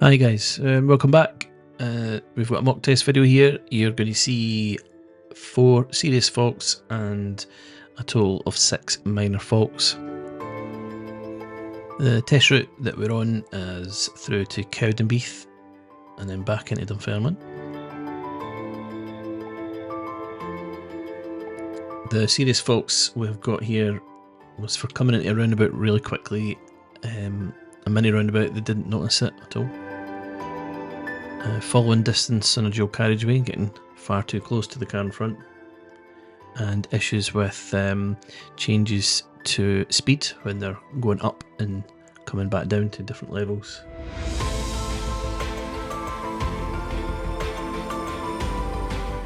Hi guys, welcome back. We've got a mock test video here. You're going to see 4 serious faults and a total of 6 minor faults. The test route that we're on is through to Cowdenbeath and then back into Dunfemline. The serious faults we've got here was for coming into a roundabout really quickly. A mini roundabout, they didn't notice it at all. Following distance on a dual carriageway, getting far too close to the car in front, and issues with changes to speed when they're going up and coming back down to different levels.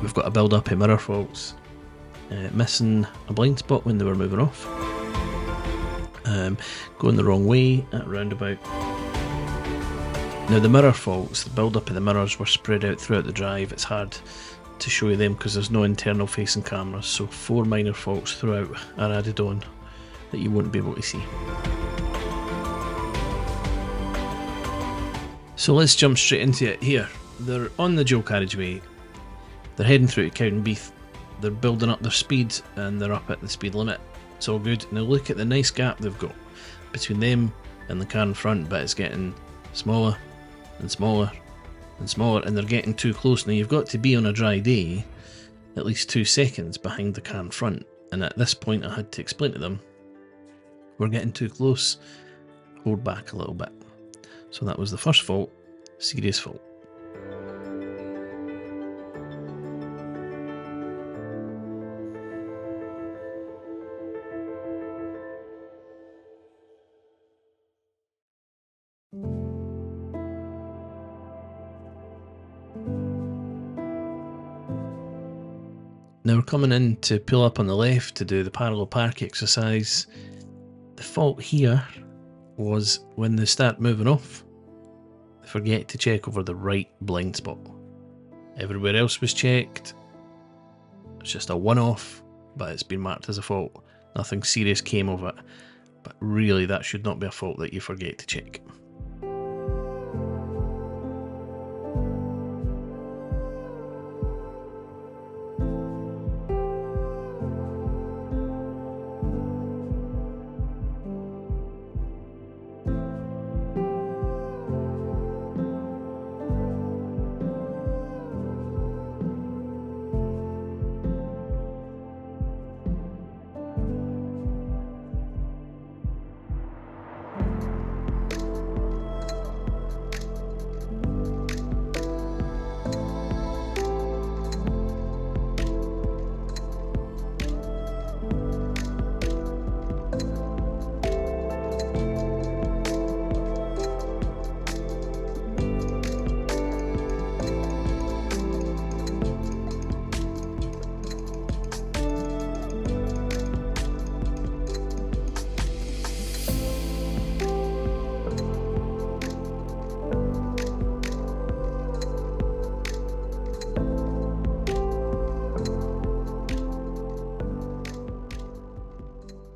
We've got a build up in mirror faults, missing a blind spot when they were moving off, going the wrong way at roundabout. Now the mirror faults, the build up of the mirrors were spread out throughout the drive. It's hard to show you them because there's no internal facing cameras, so 4 minor faults throughout are added on that you won't be able to see. So let's jump straight into it here. They're on the dual carriageway, they're heading through to Cowdenbeath, they're building up their speed and they're up at the speed limit. It's all good. Now look at the nice gap they've got between them and the car in front, but it's getting smaller and smaller and smaller, and they're getting too close. Now you've got to be on a dry day at least 2 seconds behind the car in front, and at this point I had to explain to them, we're getting too close, hold back a little bit. So that was the first fault, serious fault. Now we're coming in to pull up on the left to do the parallel park exercise. The fault here was when they start moving off, they forget to check over the right blind spot. Everywhere else was checked. It's just a one-off, but it's been marked as a fault. Nothing serious came of it, but really that should not be a fault that you forget to check.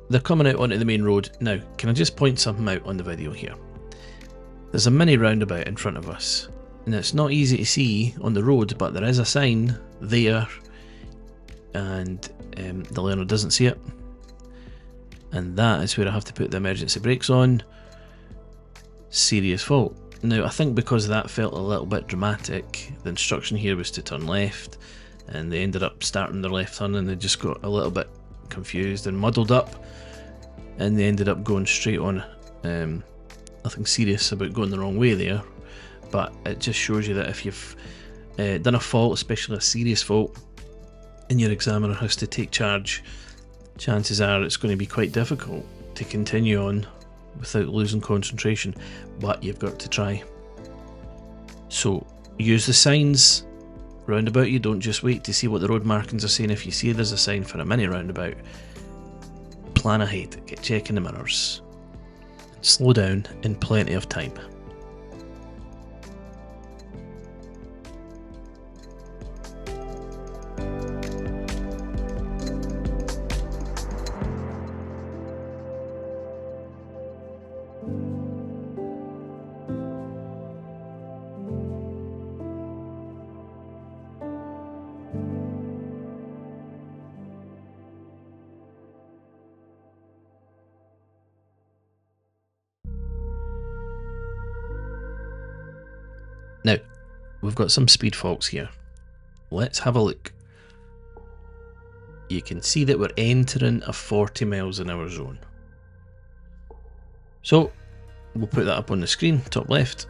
They're coming out onto the main road. Now, can I just point something out on the video here? There's a mini roundabout in front of us, and it's not easy to see on the road, but there is a sign there, and the learner doesn't see it. And that is where I have to put the emergency brakes on. Serious fault. Now, I think because that felt a little bit dramatic, the instruction here was to turn left, and they ended up starting their left turn, and they just got a little bit confused and muddled up, and they ended up going straight on. Nothing serious about going the wrong way there, but it just shows you that if you've done a fault, especially a serious fault, and your examiner has to take charge, chances are it's going to be quite difficult to continue on without losing concentration, but you've got to try. So use the signs roundabout. You don't just wait to see what the road markings are saying. If you see there's a sign for a mini roundabout, plan ahead, get checking the mirrors, and slow down in plenty of time. Now, we've got some speed faults here. Let's have a look. You can see that we're entering a 40 miles an hour zone. So, we'll put that up on the screen, top left.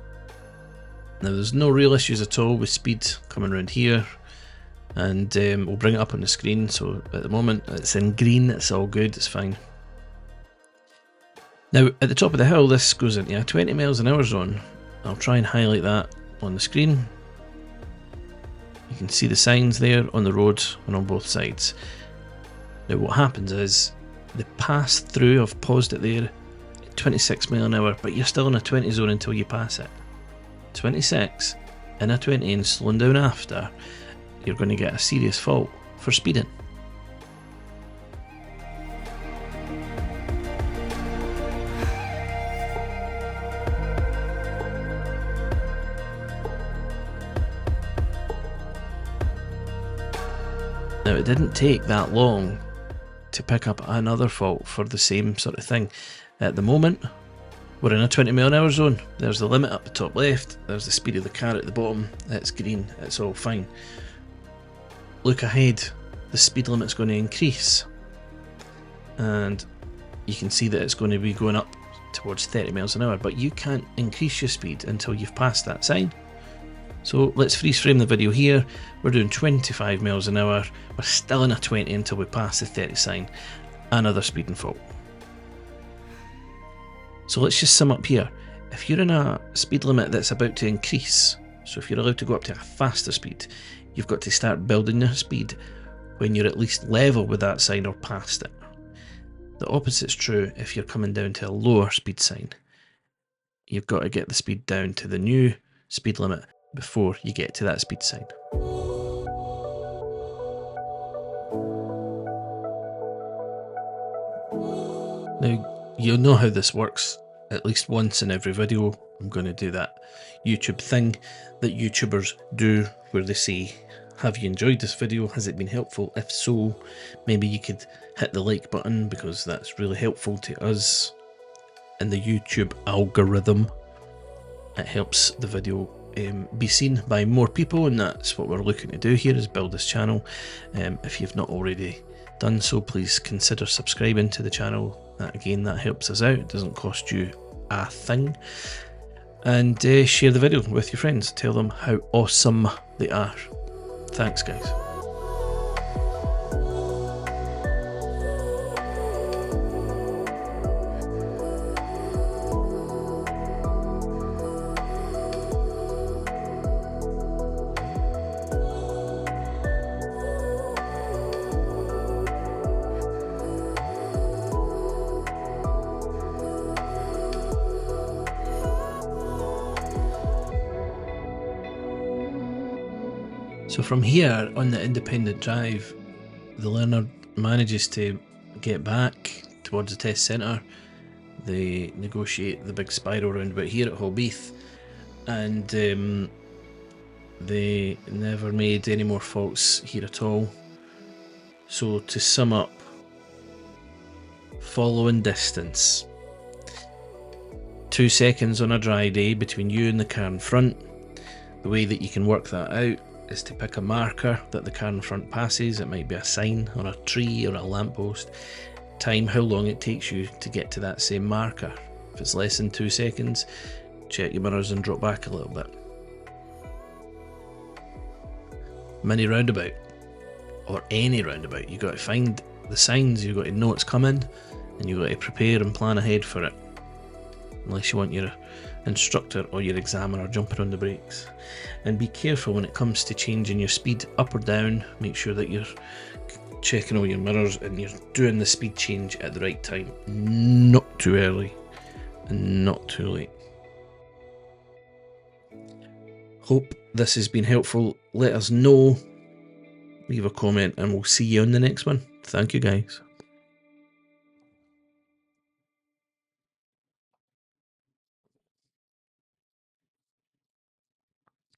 Now there's no real issues at all with speed coming around here, and we'll bring it up on the screen. So at the moment it's in green, it's all good, it's fine. Now at the top of the hill this goes into a 20 miles an hour zone. I'll try and highlight that on the screen. You can see the signs there on the road and on both sides. Now what happens is the pass through, I've paused it there, 26 mile an hour, but you're still in a 20 zone until you pass it. 26 in a 20 and slowing down after, you're going to get a serious fault for speeding. Now it didn't take that long to pick up another fault for the same sort of thing. At the moment we're in a 20 mile an hour zone. There's the limit up the top left, there's the speed of the car at the bottom, it's green, it's all fine. Look ahead, the speed limit's going to increase, and you can see that it's going to be going up towards 30 miles an hour, but you can't increase your speed until you've passed that sign. So let's freeze frame the video here. We're doing 25 miles an hour, we're still in a 20 until we pass the 30 sign. Another speeding fault. So let's just sum up here. If you're in a speed limit that's about to increase, so if you're allowed to go up to a faster speed, you've got to start building your speed when you're at least level with that sign or past it. The opposite's true if you're coming down to a lower speed sign. You've got to get the speed down to the new speed limit before you get to that speed sign. Now, you'll know how this works. At least once in every video I'm going to do that YouTube thing that YouTubers do where they say, have you enjoyed this video? Has it been helpful? If so, maybe you could hit the like button, because that's really helpful to us in the YouTube algorithm. It helps the video be seen by more people, and that's what we're looking to do here, is build this channel. If you've not already done so, please consider subscribing to the channel. Again, that helps us out, it doesn't cost you a thing. And share the video with your friends, tell them how awesome they are. Thanks guys. So from here on the independent drive, the learner manages to get back towards the test centre. They negotiate the big spiral roundabout here at Holbeath, and they never made any more faults here at all. So to sum up, following distance, 2 seconds on a dry day between you and the car in front. The way that you can work that out is to pick a marker that the car in front passes. It might be a sign or a tree or a lamppost. Time how long it takes you to get to that same marker. If it's less than 2 seconds, check your mirrors and drop back a little bit. Mini roundabout, or any roundabout, you've got to find the signs, you've got to know it's coming, and you've got to prepare and plan ahead for it. Unless you want your instructor or your examiner jumping on the brakes. And be careful when it comes to changing your speed up or down. Make sure that you're checking all your mirrors and you're doing the speed change at the right time, not too early and not too late. Hope this has been helpful. Let us know, leave a comment, and we'll see you on the next one. Thank you guys.